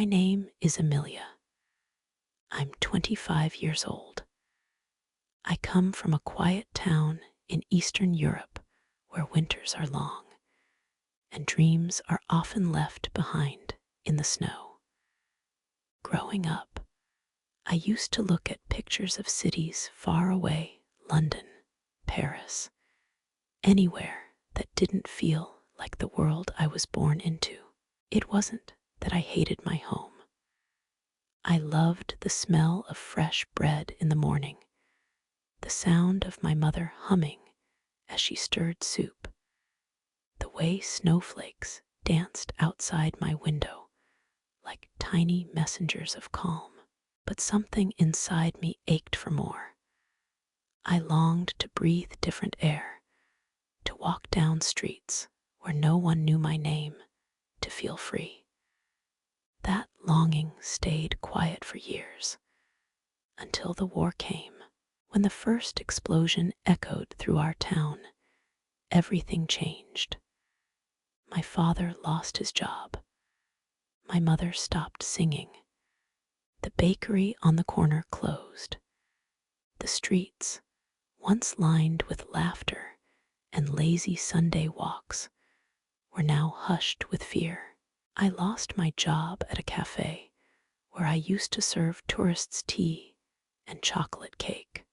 My name is Emilia. I'm 25 years old. I come from a quiet town in Eastern Europe where winters are long and dreams are often left behind in the snow. Growing up, I used to look at pictures of cities far away, London, Paris, anywhere that didn't feel like the world I was born into. It wasn't that I hated my home. I loved the smell of fresh bread in the morning, the sound of my mother humming as she stirred soup, the way snowflakes danced outside my window like tiny messengers of calm. But something inside me ached for more. I longed to breathe different air, to walk down streets where no one knew my name, to feel free. That longing stayed quiet for years, until the war came. When the first explosion echoed through our town, everything changed. My father lost his job. My mother stopped singing. The bakery on the corner closed. The streets, once lined with laughter and lazy Sunday walks, were now hushed with fear. I lost my job at a cafe where I used to serve tourists tea and chocolate cake.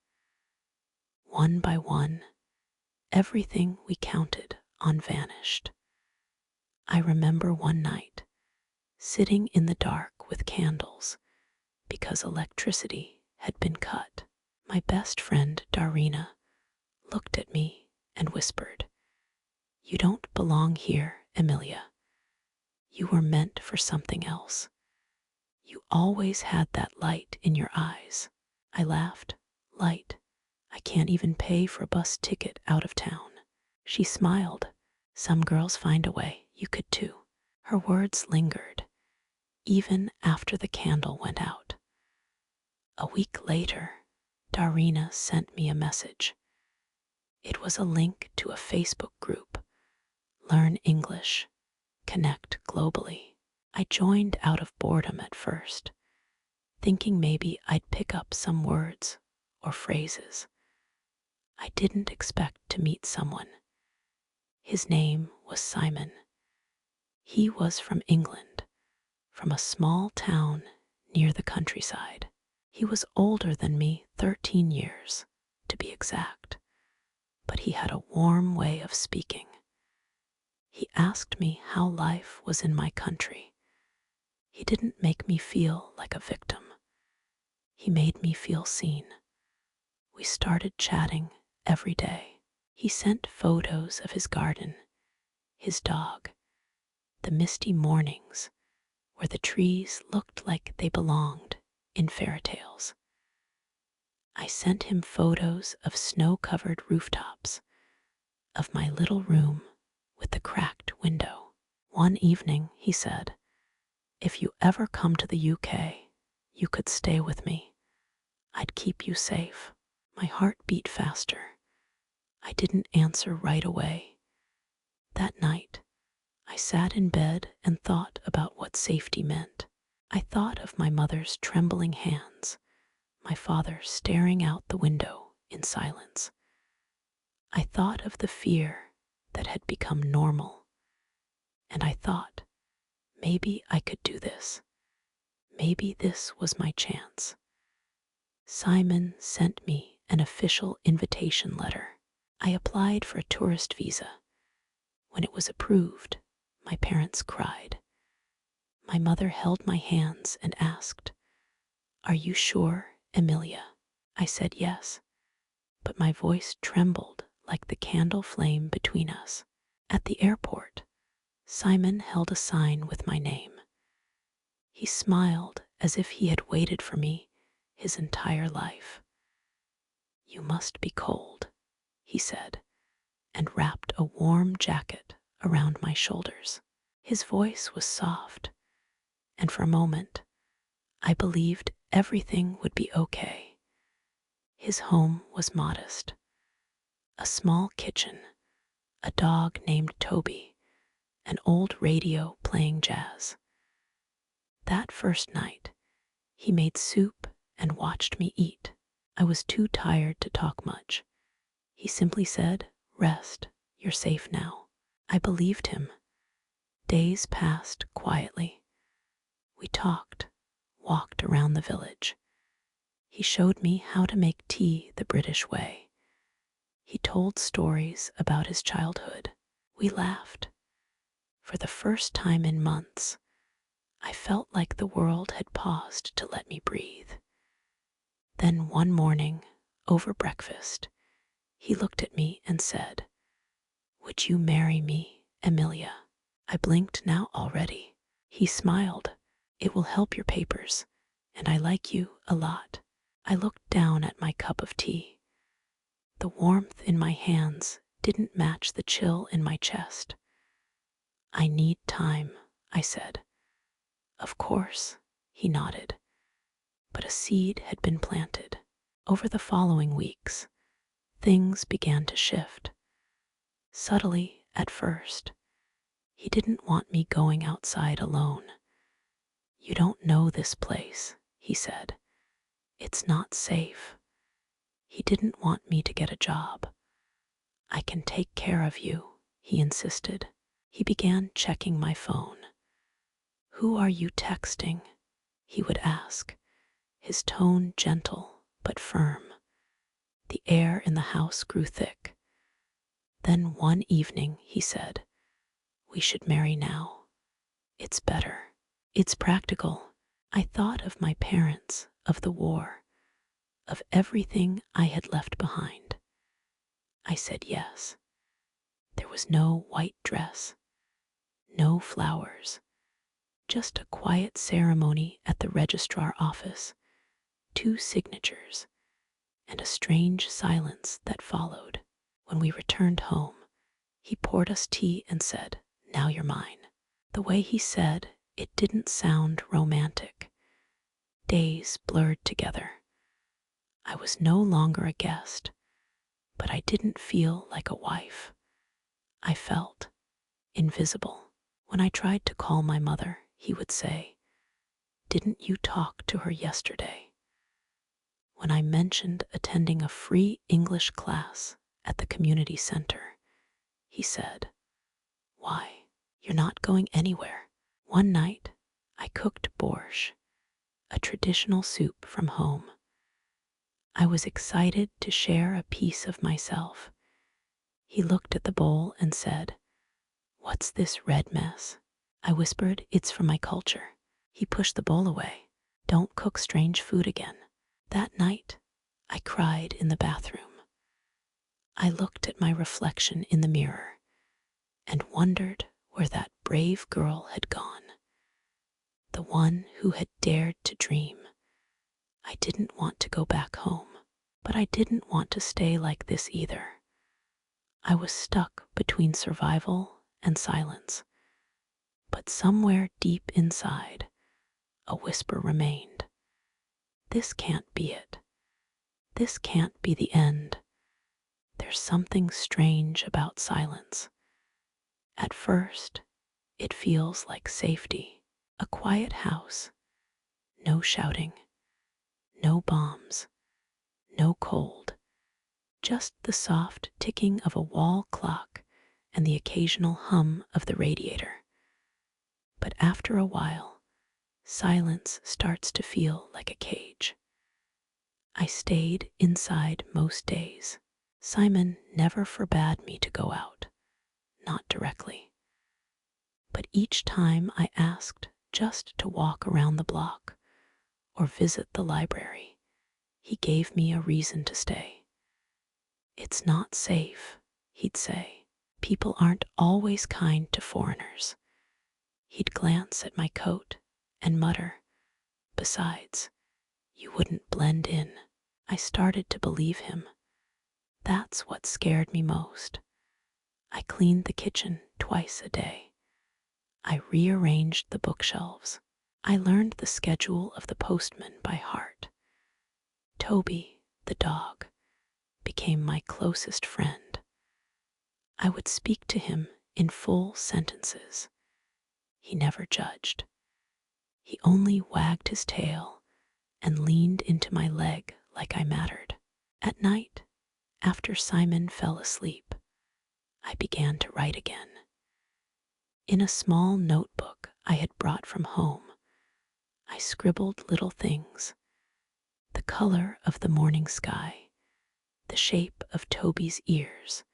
One by one, everything we counted on vanished. I remember one night, sitting in the dark with candles because electricity had been cut. My best friend, Darina, looked at me and whispered, "You don't belong here, Emilia. You were meant for something else. You always had that light in your eyes." I laughed. "Light? I can't even pay for a bus ticket out of town." She smiled. "Some girls find a way. You could too." Her words lingered, even after the candle went out. A week later, Darina sent me a message. It was a link to a Facebook group, Learn English, Connect Globally. I joined out of boredom at first, thinking maybe I'd pick up some words or phrases. I didn't expect to meet someone. His name was Simon. He was from England, from a small town near the countryside. He was older than me, 13 years, to be exact, but he had a warm way of speaking. He asked me how life was in my country. He didn't make me feel like a victim. He made me feel seen. We started chatting every day. He sent photos of his garden, his dog, the misty mornings where the trees looked like they belonged in fairy tales. I sent him photos of snow-covered rooftops, of my little room with the cracked window. One evening, he said, "If you ever come to the UK, you could stay with me. I'd keep you safe." My heart beat faster. I didn't answer right away. That night, I sat in bed and thought about what safety meant. I thought of my mother's trembling hands, my father staring out the window in silence. I thought of the fear that had become normal, and I thought, maybe I could do this. Maybe this was my chance. Simon sent me an official invitation letter. I applied for a tourist visa. When it was approved, my parents cried. My mother held my hands and asked, "Are you sure, Emilia?" I said yes, but my voice trembled like the candle flame between us. At the airport, Simon held a sign with my name. He smiled as if he had waited for me his entire life. "You must be cold," he said, and wrapped a warm jacket around my shoulders. His voice was soft, and for a moment, I believed everything would be okay. His home was modest. A small kitchen, a dog named Toby, an old radio playing jazz. That first night, he made soup and watched me eat. I was too tired to talk much. He simply said, "Rest, you're safe now." I believed him. Days passed quietly. We talked, walked around the village. He showed me how to make tea the British way. He told stories about his childhood. We laughed. For the first time in months, I felt like the world had paused to let me breathe. Then one morning, over breakfast, he looked at me and said, "Would you marry me, Emilia?" I blinked now already. He smiled. "It will help your papers, and I like you a lot." I looked down at my cup of tea. The warmth in my hands didn't match the chill in my chest. "I need time," I said. "Of course," he nodded. But a seed had been planted. Over the following weeks, things began to shift. Subtly at first, he didn't want me going outside alone. "You don't know this place," he said. "It's not safe." He didn't want me to get a job. "I can take care of you," he insisted. He began checking my phone. "Who are you texting?" he would ask, his tone gentle but firm. The air in the house grew thick. Then one evening he said, "We should marry now. It's better. It's practical." I thought of my parents, of the war, of everything I had left behind. I said yes. There was no white dress, no flowers, just a quiet ceremony at the registrar office, 2 signatures, and a strange silence that followed. When we returned home, he poured us tea and said, "Now you're mine." The way he said it didn't sound romantic. Days blurred together. I was no longer a guest, but I didn't feel like a wife. I felt invisible. When I tried to call my mother, he would say, "Didn't you talk to her yesterday?" When I mentioned attending a free English class at the community center, he said, "Why, you're not going anywhere." One night, I cooked borscht, a traditional soup from home. I was excited to share a piece of myself. He looked at the bowl and said, "What's this red mess?" I whispered, "It's from my culture." He pushed the bowl away. "Don't cook strange food again." That night, I cried in the bathroom. I looked at my reflection in the mirror and wondered where that brave girl had gone, the one who had dared to dream. I didn't want to go back home, but I didn't want to stay like this either. I was stuck between survival and silence, but somewhere deep inside, a whisper remained. This can't be it. This can't be the end. There's something strange about silence. At first, it feels like safety. A quiet house, no shouting, no bombs, no cold, just the soft ticking of a wall clock and the occasional hum of the radiator. But after a while, silence starts to feel like a cage. I stayed inside most days. Simon never forbade me to go out, not directly. But each time I asked just to walk around the block or visit the library, he gave me a reason to stay. "It's not safe," he'd say. "People aren't always kind to foreigners." He'd glance at my coat and mutter, "Besides, you wouldn't blend in." I started to believe him. That's what scared me most. I cleaned the kitchen twice a day. I rearranged the bookshelves. I learned the schedule of the postman by heart. Toby, the dog, became my closest friend. I would speak to him in full sentences. He never judged. He only wagged his tail and leaned into my leg like I mattered. At night, after Simon fell asleep, I began to write again. In a small notebook I had brought from home, I scribbled little things: the color of the morning sky, the shape of Toby's ears,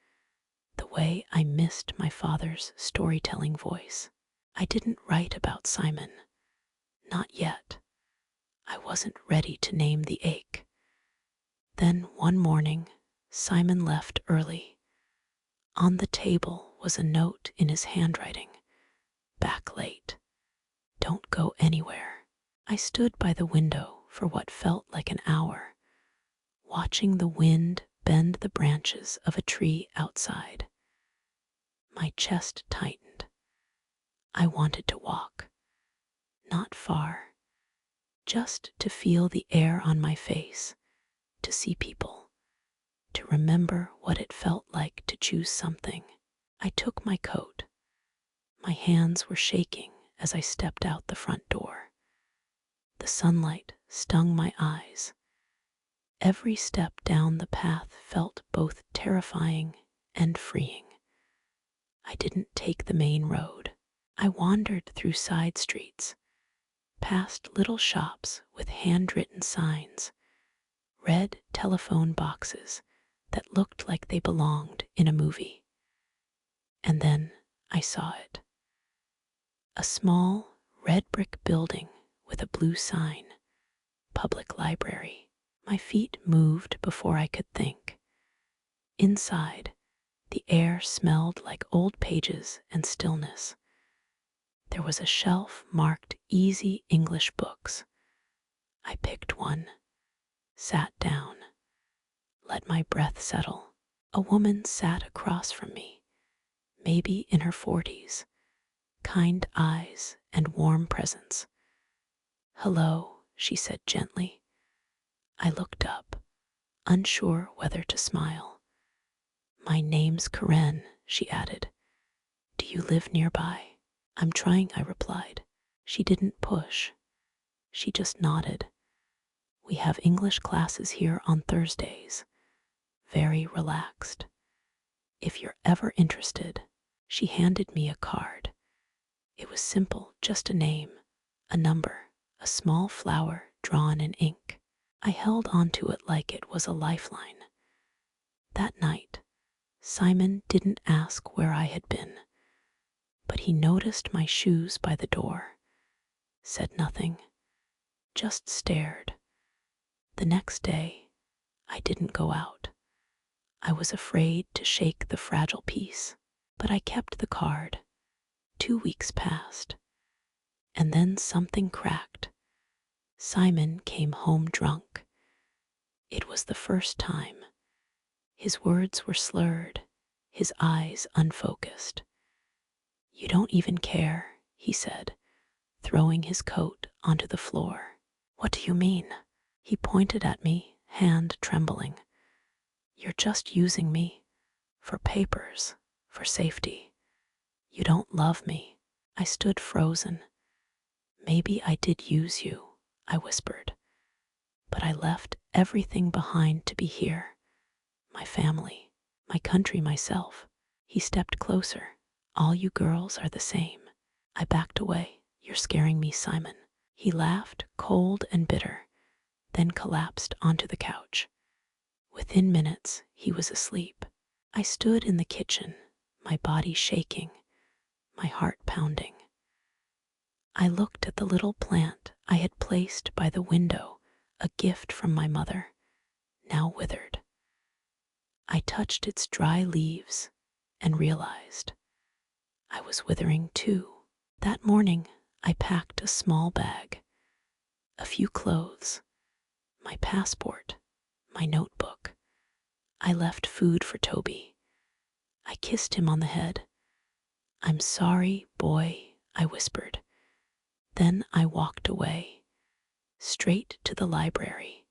the way I missed my father's storytelling voice. I didn't write about Simon. Not yet. I wasn't ready to name the ache. Then one morning, Simon left early. On the table was a note in his handwriting. Back late. Don't go anywhere. I stood by the window for what felt like an hour, watching the wind bend the branches of a tree outside. My chest tightened. I wanted to walk. Not far. Just to feel the air on my face, to see people, to remember what it felt like to choose something. I took my coat. My hands were shaking as I stepped out the front door. The sunlight stung my eyes. Every step down the path felt both terrifying and freeing. I didn't take the main road. I wandered through side streets, past little shops with handwritten signs, red telephone boxes that looked like they belonged in a movie. And then I saw it. A small red brick building with a blue sign, Public Library. My feet moved before I could think. Inside, the air smelled like old pages and stillness. There was a shelf marked Easy English Books. I picked one, sat down, let my breath settle. A woman sat across from me, maybe in her 40s, kind eyes and warm presence. "Hello," she said gently. I looked up, unsure whether to smile. "My name's Karen," she added. "Do you live nearby?" "I'm trying," I replied. She didn't push. She just nodded. "We have English classes here on Thursdays." Very relaxed. "If you're ever interested." She handed me a card. It was simple, just a name, a number, a small flower drawn in ink. I held onto it like it was a lifeline. That night, Simon didn't ask where I had been, but he noticed my shoes by the door, said nothing, just stared. The next day, I didn't go out. I was afraid to shake the fragile piece, but I kept the card. 2 weeks passed, and then something cracked. Simon came home drunk. It was the first time. His words were slurred, his eyes unfocused. "You don't even care," he said, throwing his coat onto the floor. "What do you mean?" He pointed at me, hand trembling. "You're just using me, for papers, for safety. You don't love me." I stood frozen. "Maybe I did use you," I whispered. "But I left everything behind to be here. My family, my country, myself." He stepped closer. "All you girls are the same." I backed away. "You're scaring me, Simon." He laughed, cold and bitter, then collapsed onto the couch. Within minutes, he was asleep. I stood in the kitchen, my body shaking, my heart pounding. I looked at the little plant I had placed by the window, a gift from my mother, now withered. I touched its dry leaves and realized I was withering too. That morning, I packed a small bag, a few clothes, my passport, my notebook. I left food for Toby. I kissed him on the head. "I'm sorry, boy," I whispered. Then I walked away, straight to the library.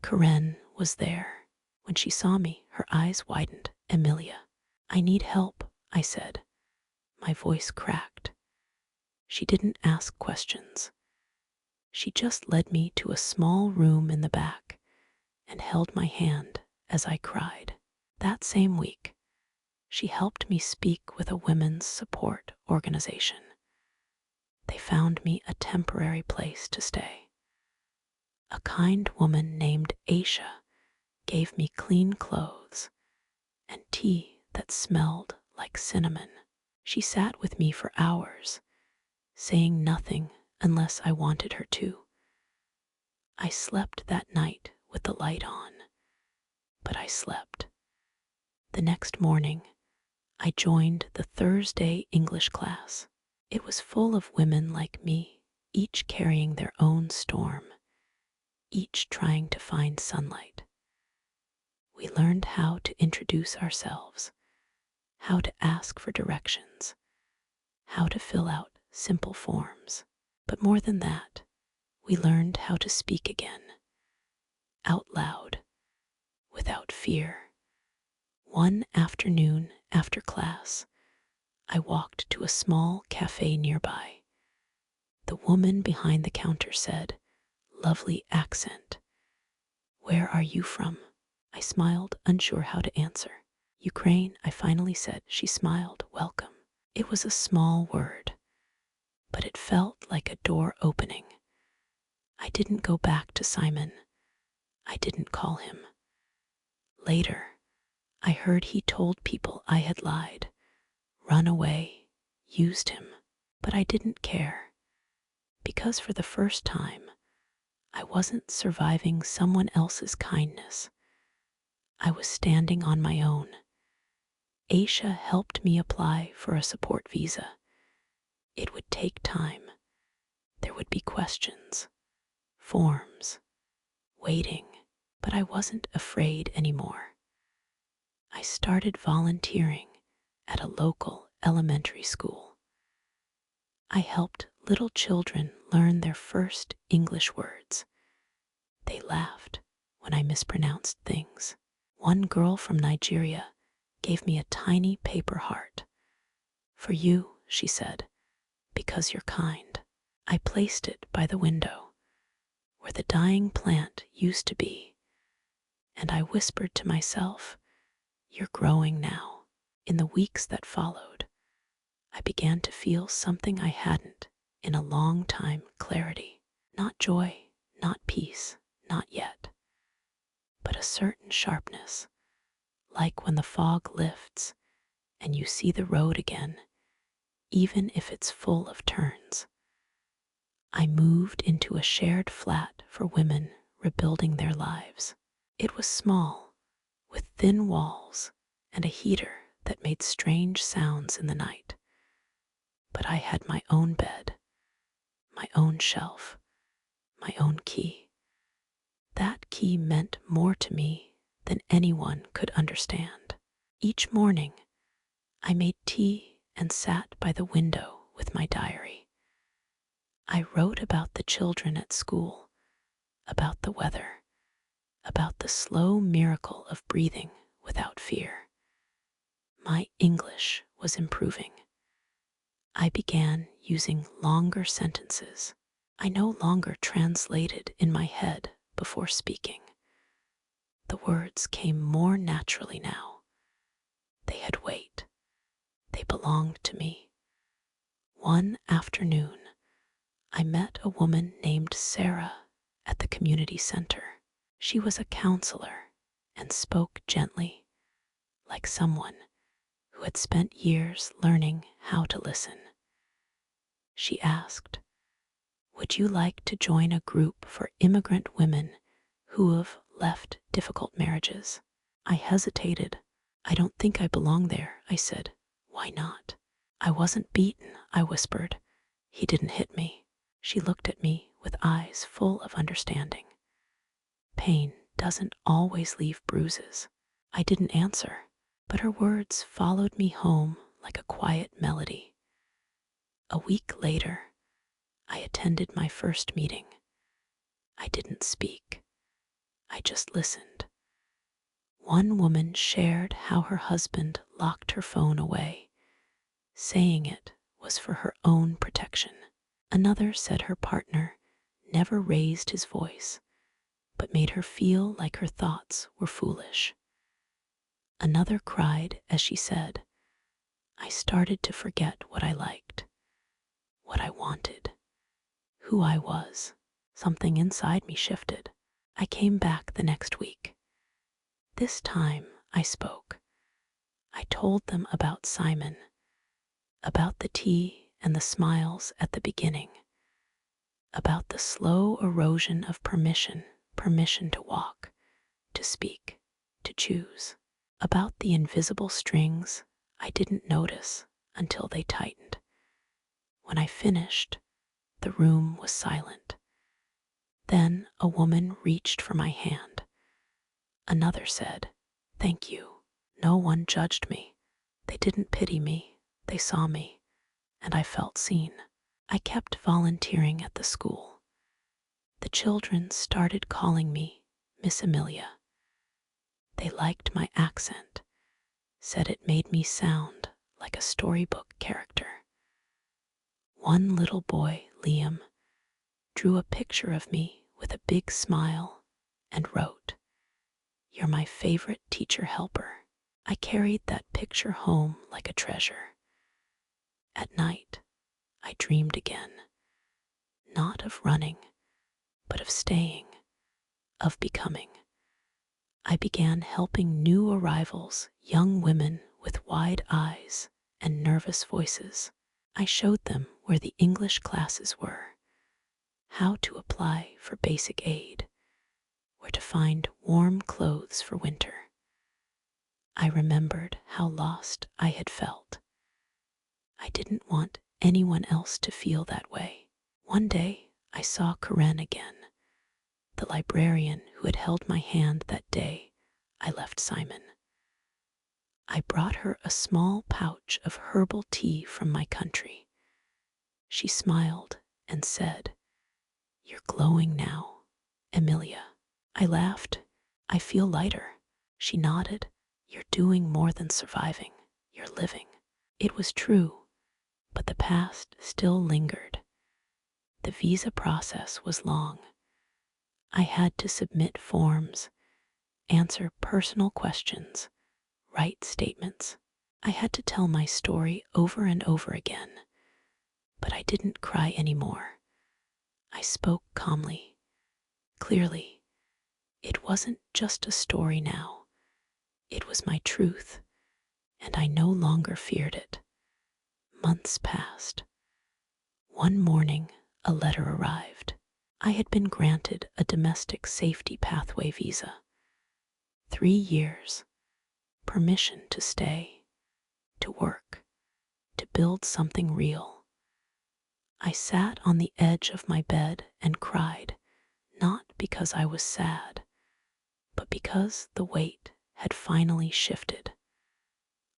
Karen was there. When she saw me, her eyes widened. "Emilia." "I need help," I said. My voice cracked. She didn't ask questions. She just led me to a small room in the back and held my hand as I cried. That same week, she helped me speak with a women's support organization. They found me a temporary place to stay. A kind woman named Aisha gave me clean clothes and tea that smelled like cinnamon. She sat with me for hours, saying nothing unless I wanted her to. I slept that night with the light on, but I slept. The next morning, I joined the Thursday English class. It was full of women like me, each carrying their own storm, each trying to find sunlight. We learned how to introduce ourselves, how to ask for directions, how to fill out simple forms. But more than that, we learned how to speak again, out loud, without fear. One afternoon after class, I walked to a small cafe nearby. The woman behind the counter said, "Lovely accent. Where are you from?" I smiled, unsure how to answer. "Ukraine," I finally said. She smiled, "Welcome." It was a small word, but it felt like a door opening. I didn't go back to Simon. I didn't call him. Later, I heard he told people I had lied, run away, used him. But I didn't care, because for the first time, I wasn't surviving someone else's kindness. I was standing on my own. Aisha helped me apply for a support visa. It would take time. There would be questions, forms, waiting, but I wasn't afraid anymore. I started volunteering at a local elementary school. I helped little children learn their first English words. They laughed when I mispronounced things. One girl from Nigeria gave me a tiny paper heart. "For you," she said, "because you're kind." I placed it by the window, where the dying plant used to be, and I whispered to myself, "You're growing now." In the weeks that followed, I began to feel something I hadn't in a long time: clarity. Not joy, not peace, not yet, but a certain sharpness, like when the fog lifts and you see the road again, even if it's full of turns. I moved into a shared flat for women rebuilding their lives. It was small, with thin walls and a heater that made strange sounds in the night. But I had my own bed, my own shelf, my own key. That key meant more to me than anyone could understand. Each morning, I made tea and sat by the window with my diary. I wrote about the children at school, about the weather, about the slow miracle of breathing without fear. My English was improving. I began using longer sentences. I no longer translated in my head before speaking. The words came more naturally now. They had weight. They belonged to me. One afternoon, I met a woman named Sarah at the community center. She was a counselor and spoke gently, like someone who had spent years learning how to listen. She asked, "Would you like to join a group for immigrant women who have left difficult marriages?" I hesitated. "I don't think I belong there," I said. "Why not?" "I wasn't beaten," I whispered. "He didn't hit me." She looked at me with eyes full of understanding. Pain doesn't always leave bruises. I didn't answer, but her words followed me home like a quiet melody. A week later, I attended my first meeting. I didn't speak. I just listened. One woman shared how her husband locked her phone away, saying it was for her own protection. Another said her partner never raised his voice, but made her feel like her thoughts were foolish. Another cried as she said, I started to forget what I liked, what I wanted, who I was. Something inside me shifted. I came back the next week. This time I spoke. I told them about Simon, about the tea and the smiles at the beginning, about the slow erosion of permission to walk, to speak, to choose, about the invisible strings I didn't notice until they tightened. When I finished, the room was silent. Then a woman reached for my hand. Another said, Thank you. No one judged me. They didn't pity me. They saw me, and I felt seen. I kept volunteering at the school. The children started calling me Miss Emilia. They liked my accent, said it made me sound like a storybook character. One little boy, Liam, drew a picture of me with a big smile and wrote, You're my favorite teacher helper. I carried that picture home like a treasure. At night, I dreamed again, not of running, but of staying, of becoming. I began helping new arrivals, young women with wide eyes and nervous voices. I showed them where the English classes were, how to apply for basic aid, where to find warm clothes for winter. I remembered how lost I had felt. I didn't want anyone else to feel that way. One day, I saw Karen again, the librarian who had held my hand that day I left Simon. I brought her a small pouch of herbal tea from my country. She smiled and said, You're glowing now, Emilia. I laughed. I feel lighter. She nodded. You're doing more than surviving. You're living. It was true, but the past still lingered. The visa process was long. I had to submit forms, answer personal questions, write statements. I had to tell my story over and over again, but I didn't cry anymore. I spoke calmly, clearly. It wasn't just a story now. It was my truth, and I no longer feared it. Months passed. One morning, a letter arrived. I had been granted a domestic safety pathway visa. 3 years, permission to stay, to work, to build something real. I sat on the edge of my bed and cried, not because I was sad, but because the weight had finally shifted.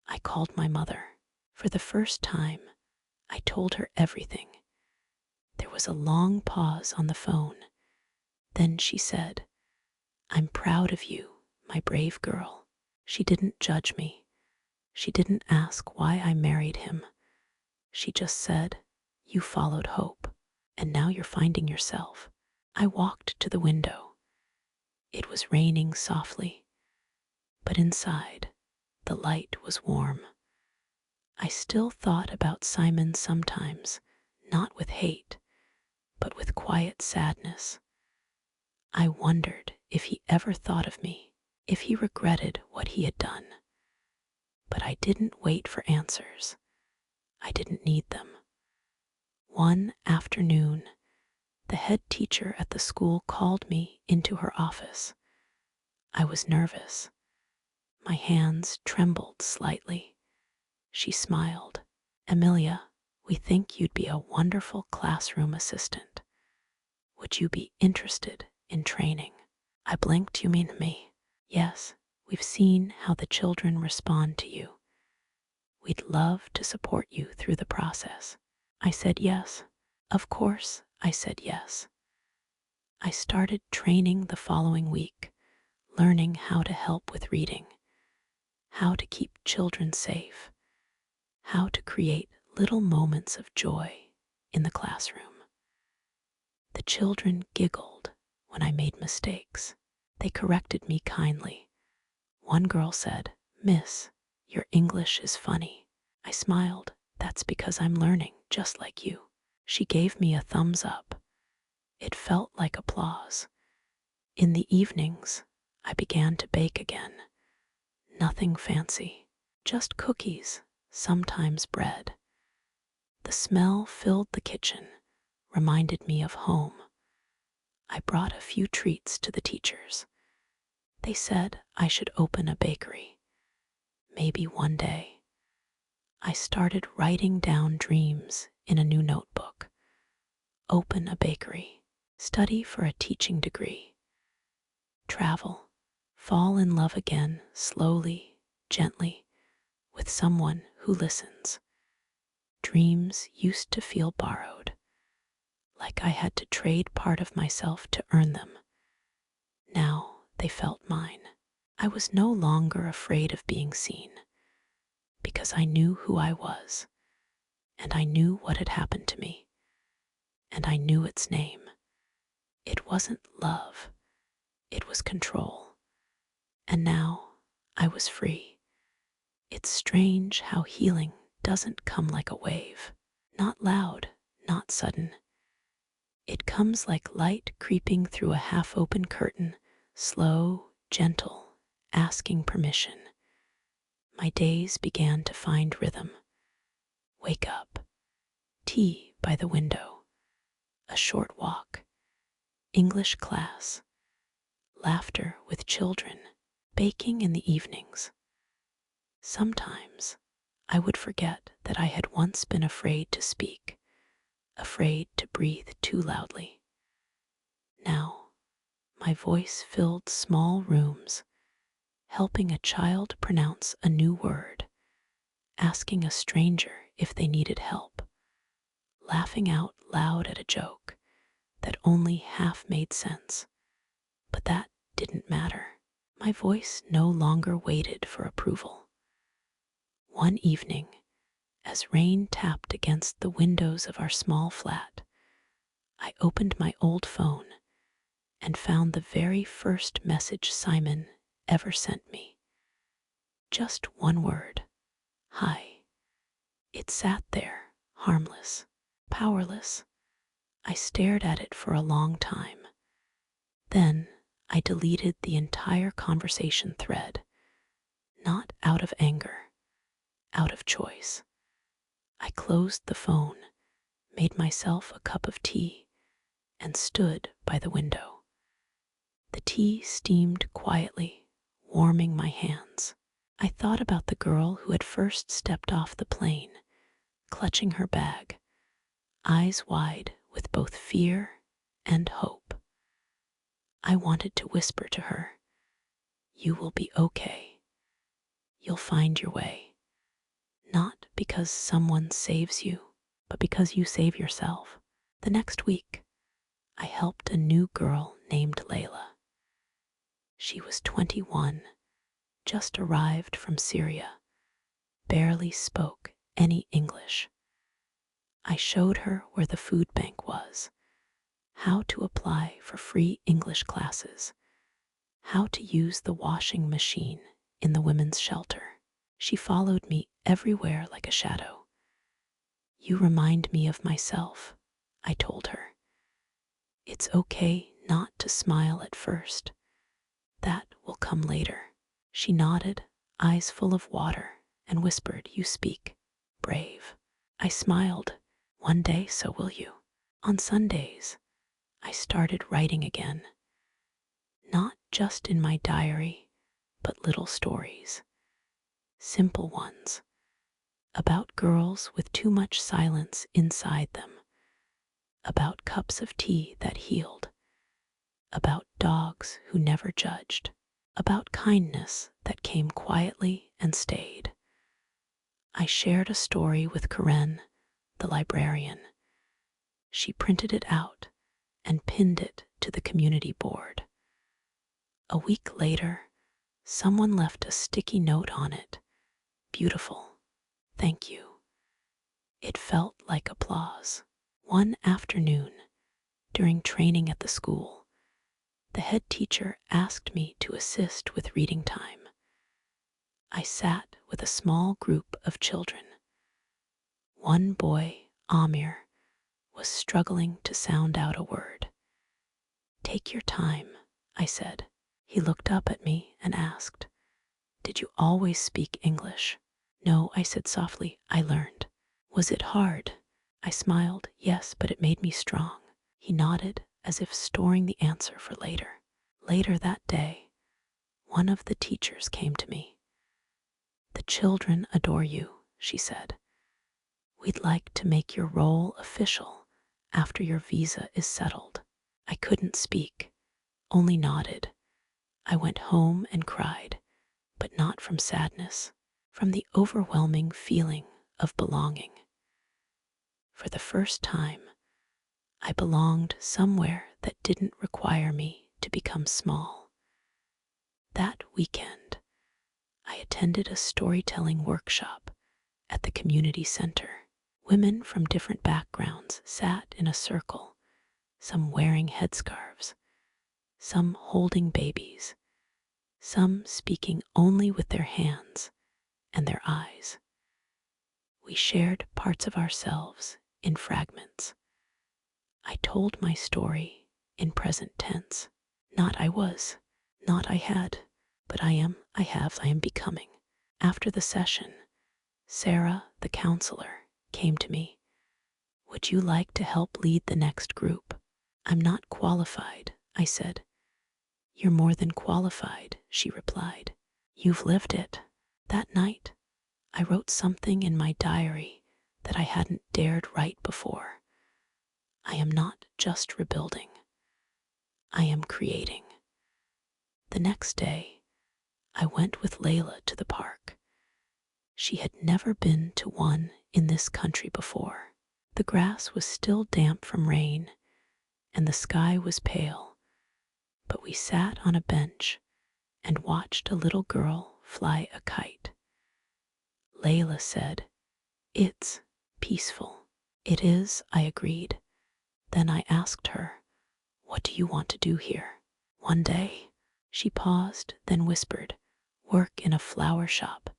I called my mother. For the first time, I told her everything. There was a long pause on the phone. Then she said, I'm proud of you, my brave girl. She didn't judge me. She didn't ask why I married him. She just said, You followed hope, and now you're finding yourself. I walked to the window. It was raining softly, but inside, the light was warm. I still thought about Simon sometimes, not with hate, but with quiet sadness. I wondered if he ever thought of me, if he regretted what he had done. But I didn't wait for answers. I didn't need them. One afternoon, the head teacher at the school called me into her office. I was nervous. My hands trembled slightly. She smiled. Emilia, we think you'd be a wonderful classroom assistant. Would you be interested in training? I blinked. You mean me? Yes, we've seen how the children respond to you. We'd love to support you through the process. I said yes. Of course, I said yes. I started training the following week, learning how to help with reading, how to keep children safe, how to create little moments of joy in the classroom. The children giggled when I made mistakes. They corrected me kindly. One girl said, "Miss, your English is funny." I smiled. "That's because I'm learning, just like you." She gave me a thumbs up. It felt like applause. In the evenings, I began to bake again. Nothing fancy, just cookies, sometimes bread. The smell filled the kitchen, reminded me of home. I brought a few treats to the teachers. They said I should open a bakery. Maybe one day. I started writing down dreams in a new notebook. Open a bakery, study for a teaching degree, travel, fall in love again slowly, gently, with someone who listens. Dreams used to feel borrowed, like I had to trade part of myself to earn them. Now they felt mine. I was no longer afraid of being seen, because I knew who I was, and I knew what had happened to me, and I knew its name. It wasn't love, it was control, and now I was free. It's strange how healing doesn't come like a wave, not loud, not sudden. It comes like light creeping through a half-open curtain, slow, gentle, asking permission. My days began to find rhythm. Wake up, tea by the window, a short walk, English class, laughter with children, baking in the evenings. Sometimes I would forget that I had once been afraid to speak, afraid to breathe too loudly. Now, my voice filled small rooms, helping a child pronounce a new word, asking a stranger if they needed help, laughing out loud at a joke that only half made sense. But that didn't matter. My voice no longer waited for approval. One evening, as rain tapped against the windows of our small flat, I opened my old phone and found the very first message Simon ever sent me. Just one word, "Hi." It sat there, harmless, powerless. I stared at it for a long time. Then I deleted the entire conversation thread, not out of anger, out of choice. I closed the phone, made myself a cup of tea, and stood by the window. The tea steamed quietly, warming my hands. I thought about the girl who had first stepped off the plane, clutching her bag, eyes wide with both fear and hope. I wanted to whisper to her, "You will be okay. You'll find your way." Not because someone saves you, but because you save yourself. The next week, I helped a new girl named Layla. She was 21, just arrived from Syria, barely spoke any English. I showed her where the food bank was, how to apply for free English classes, how to use the washing machine in the women's shelter. She followed me everywhere like a shadow. "You remind me of myself," I told her. "It's okay not to smile at first. That will come later." She nodded, eyes full of water, and whispered, "You speak brave." I smiled. "One day, so will you." On Sundays, I started writing again. Not just in my diary, but little stories. Simple ones. About girls with too much silence inside them. About cups of tea that healed. About dogs who never judged. About kindness that came quietly and stayed. I shared a story with Karen, the librarian. She printed it out and pinned it to the community board. A week later, someone left a sticky note on it. "Beautiful. Thank you." It felt like applause. One afternoon, During training at the school, the head teacher asked me to assist with reading time. I sat with a small group of children. One boy, Amir, was struggling to sound out a word. "Take your time," I said. He looked up at me and asked, "Did you always speak English?" "No," I said softly, "I learned." "Was it hard?" I smiled. "Yes, but it made me strong." He nodded, as if storing the answer for later. Later that day, one of the teachers came to me. "The children adore you," she said. "We'd like to make your role official after your visa is settled." I couldn't speak, only nodded. I went home and cried, but not from sadness, from the overwhelming feeling of belonging. For the first time, I belonged somewhere that didn't require me to become small. That weekend, I attended a storytelling workshop at the community center. Women from different backgrounds sat in a circle, some wearing headscarves, some holding babies, some speaking only with their hands and their eyes. We shared parts of ourselves in fragments. I told my story in present tense. Not I was, not I had, but I am, I have, I am becoming. After the session, Sarah, the counselor, came to me. "Would you like to help lead the next group?" "I'm not qualified," I said. "You're more than qualified," she replied. "You've lived it." That night, I wrote something in my diary that I hadn't dared write before. I am not just rebuilding. I am creating. The next day, I went with Layla to the park. She had never been to one in this country before. The grass was still damp from rain, and the sky was pale, but we sat on a bench and watched a little girl fly a kite. Layla said, "It's peaceful." "It is," I agreed. Then I asked her, "What do you want to do here?" "One day." She paused, then whispered, "Work in a flower shop.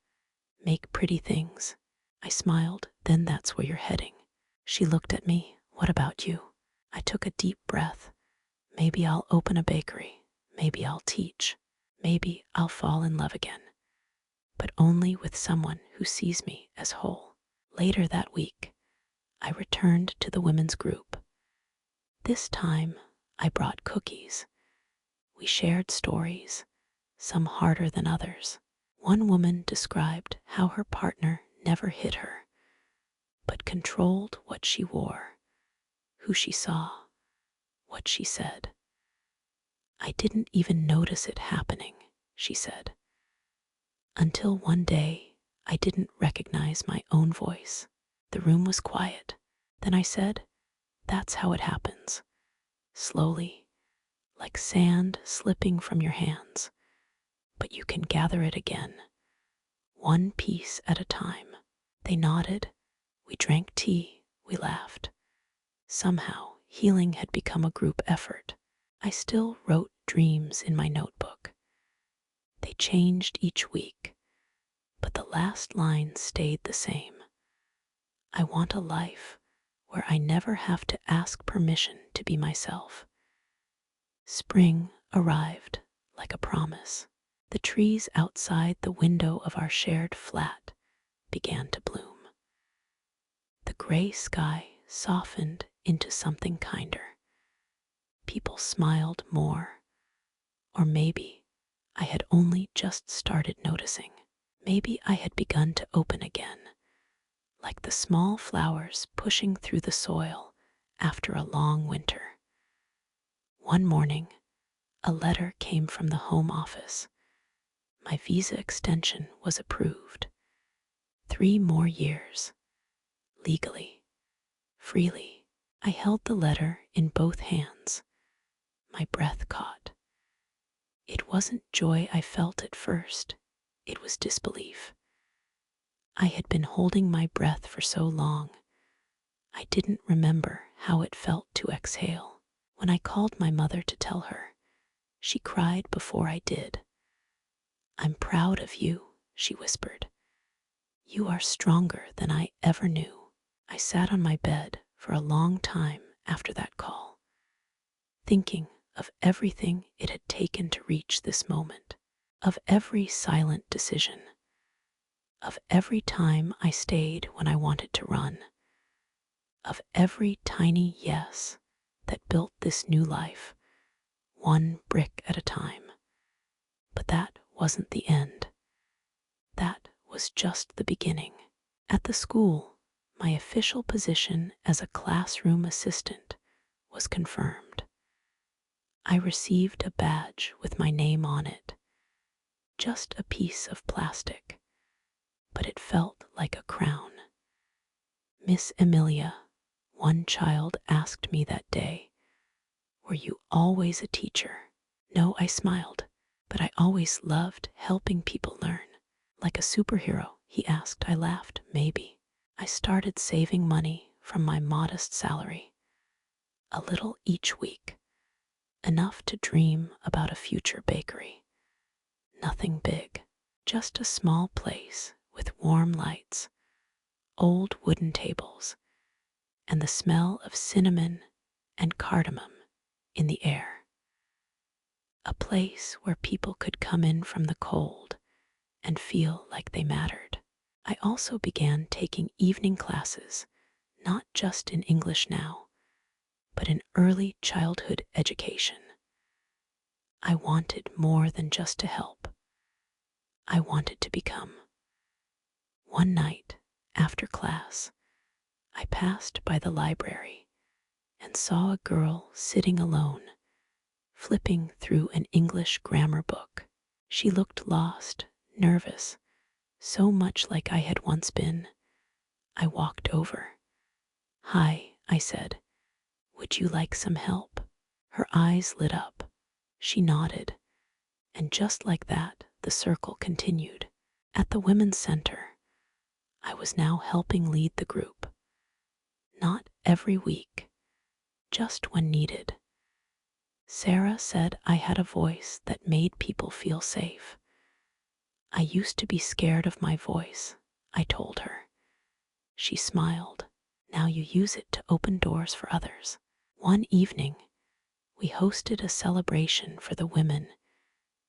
Make pretty things." I smiled. "Then that's where you're heading." She looked at me. "What about you?" I took a deep breath. "Maybe I'll open a bakery. Maybe I'll teach. Maybe I'll fall in love again. But only with someone who sees me as whole." Later that week, I returned to the women's group. This time, I brought cookies. We shared stories, some harder than others. One woman described how her partner never hit her, but controlled what she wore, who she saw, what she said. "I didn't even notice it happening," she said, "until one day I didn't recognize my own voice." The room was quiet. Then I said, "That's how it happens. Slowly, like sand slipping from your hands. But you can gather it again, one piece at a time." They nodded. We drank tea. We laughed. Somehow, healing had become a group effort. I still wrote dreams in my notebook. They changed each week, but the last line stayed the same. I want a life where I never have to ask permission to be myself. Spring arrived like a promise. The trees outside the window of our shared flat began to bloom. The gray sky softened into something kinder. People smiled more, or maybe I had only just started noticing. Maybe I had begun to open again, like the small flowers pushing through the soil after a long winter. One morning, a letter came from the home office. My visa extension was approved. 3 more years. Legally. Freely. I held the letter in both hands. My breath caught. It wasn't joy I felt at first. It was disbelief. I had been holding my breath for so long, I didn't remember how it felt to exhale. When I called my mother to tell her, she cried before I did. "I'm proud of you," she whispered. "You are stronger than I ever knew." I sat on my bed for a long time after that call, thinking of everything it had taken to reach this moment, of every silent decision, of every time I stayed when I wanted to run, of every tiny yes that built this new life, one brick at a time. But that wasn't the end. That was just the beginning. At the school, my official position as a classroom assistant was confirmed. I received a badge with my name on it, just a piece of plastic, but it felt like a crown. "Miss Emilia," one child asked me that day, "were you always a teacher?" "No," I smiled, "but I always loved helping people learn." "Like a superhero?" he asked. I laughed. "Maybe." I started saving money from my modest salary, a little each week, enough to dream about a future bakery. Nothing big, just a small place with warm lights, old wooden tables, and the smell of cinnamon and cardamom in the air. A place where people could come in from the cold and feel like they mattered. I also began taking evening classes, not just in English now, but in early childhood education. I wanted more than just to help. I wanted to become. One night, after class, I passed by the library and saw a girl sitting alone, flipping through an English grammar book. She looked lost, nervous, so much like I had once been. I walked over. "Hi," I said. "Would you like some help?" Her eyes lit up. She nodded, and just like that, the circle continued. At the Women's Center, I was now helping lead the group. Not every week, just when needed. Sarah said I had a voice that made people feel safe. "I used to be scared of my voice," I told her. She smiled. "Now you use it to open doors for others." One evening, we hosted a celebration for the women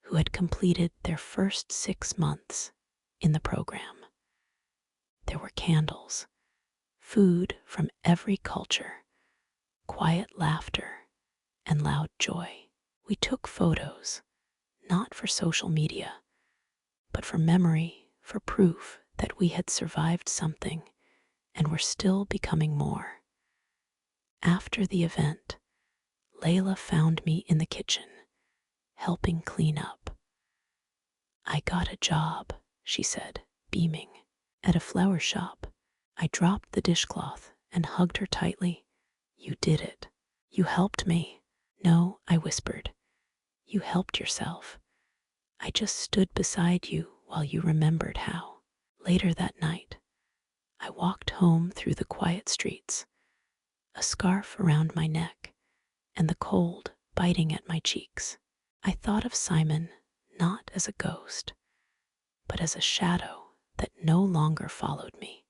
who had completed their first 6 months in the program. There were candles, food from every culture, quiet laughter, and loud joy. We took photos, not for social media, but for memory, for proof that we had survived something and were still becoming more. After the event, Layla found me in the kitchen, helping clean up. "I got a job," she said, beaming. "At a flower shop." I dropped the dishcloth and hugged her tightly. "You did it. You helped me." "No," I whispered. "You helped yourself. I just stood beside you while you remembered how." Later that night, I walked home through the quiet streets, a scarf around my neck and the cold biting at my cheeks. I thought of Simon not as a ghost, but as a shadow that no longer followed me.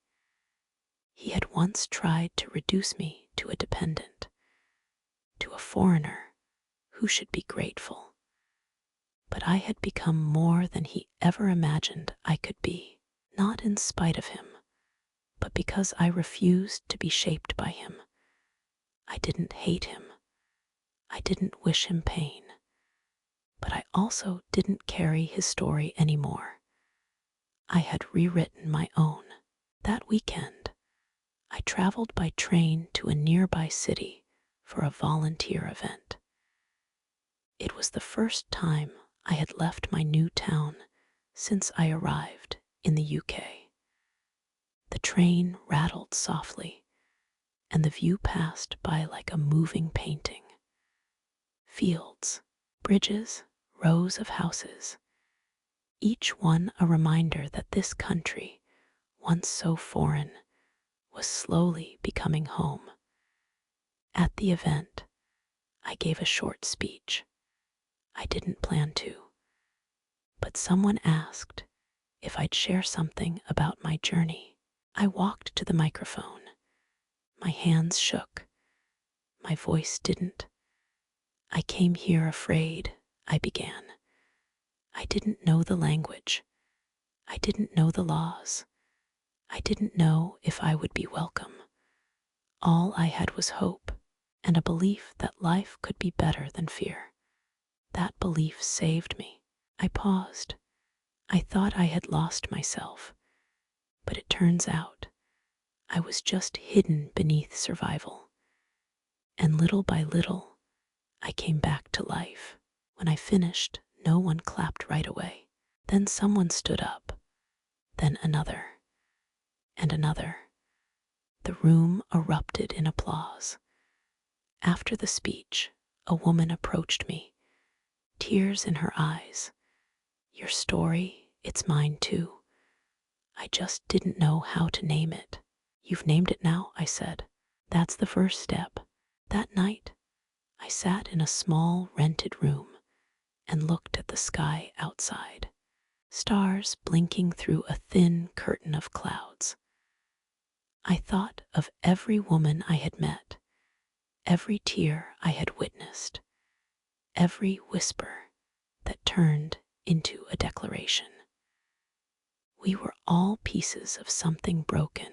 He had once tried to reduce me to a dependent, to a foreigner who should be grateful. But I had become more than he ever imagined I could be, not in spite of him, but because I refused to be shaped by him. I didn't hate him. I didn't wish him pain. But I also didn't carry his story anymore. I had rewritten my own. That weekend, I traveled by train to a nearby city for a volunteer event. It was the first time I had left my new town since I arrived in the UK. The train rattled softly, and the view passed by like a moving painting. Fields, bridges, rows of houses, each one a reminder that this country, once so foreign, was slowly becoming home. At the event, I gave a short speech. I didn't plan to, but someone asked if I'd share something about my journey. I walked to the microphone. My hands shook. My voice didn't. I came here afraid, I began. I didn't know the language. I didn't know the laws. I didn't know if I would be welcome. All I had was hope and a belief that life could be better than fear. That belief saved me. I paused. I thought I had lost myself, but it turns out I was just hidden beneath survival. And little by little, I came back to life. When I finished, no one clapped right away. Then someone stood up, then another, and another. The room erupted in applause. After the speech, a woman approached me, tears in her eyes. Your story, it's mine too. I just didn't know how to name it. You've named it now, I said. That's the first step. That night, I sat in a small rented room and looked at the sky outside, stars blinking through a thin curtain of clouds. I thought of every woman I had met, every tear I had witnessed, every whisper that turned into a declaration. We were all pieces of something broken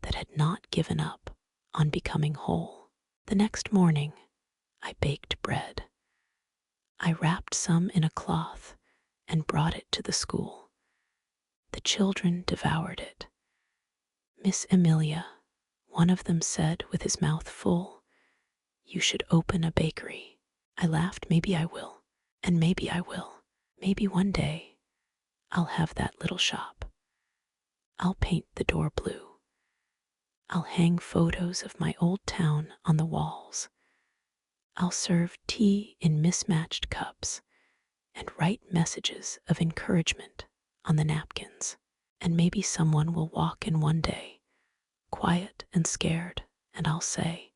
that had not given up on becoming whole. The next morning, I baked bread. I wrapped some in a cloth and brought it to the school. The children devoured it. Miss Emilia, one of them said with his mouth full, "You should open a bakery." I laughed. Maybe I will. And maybe I will. Maybe one day I'll have that little shop. I'll paint the door blue. I'll hang photos of my old town on the walls. I'll serve tea in mismatched cups and write messages of encouragement on the napkins. And maybe someone will walk in one day, quiet and scared, and I'll say,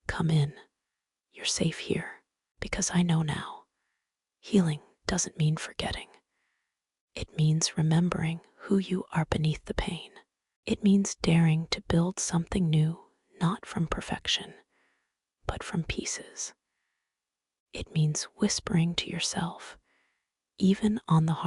"Come in, you're safe here," because I know now, healing doesn't mean forgetting. It means remembering who you are beneath the pain. It means daring to build something new, not from perfection, but from pieces. It means whispering to yourself, even on the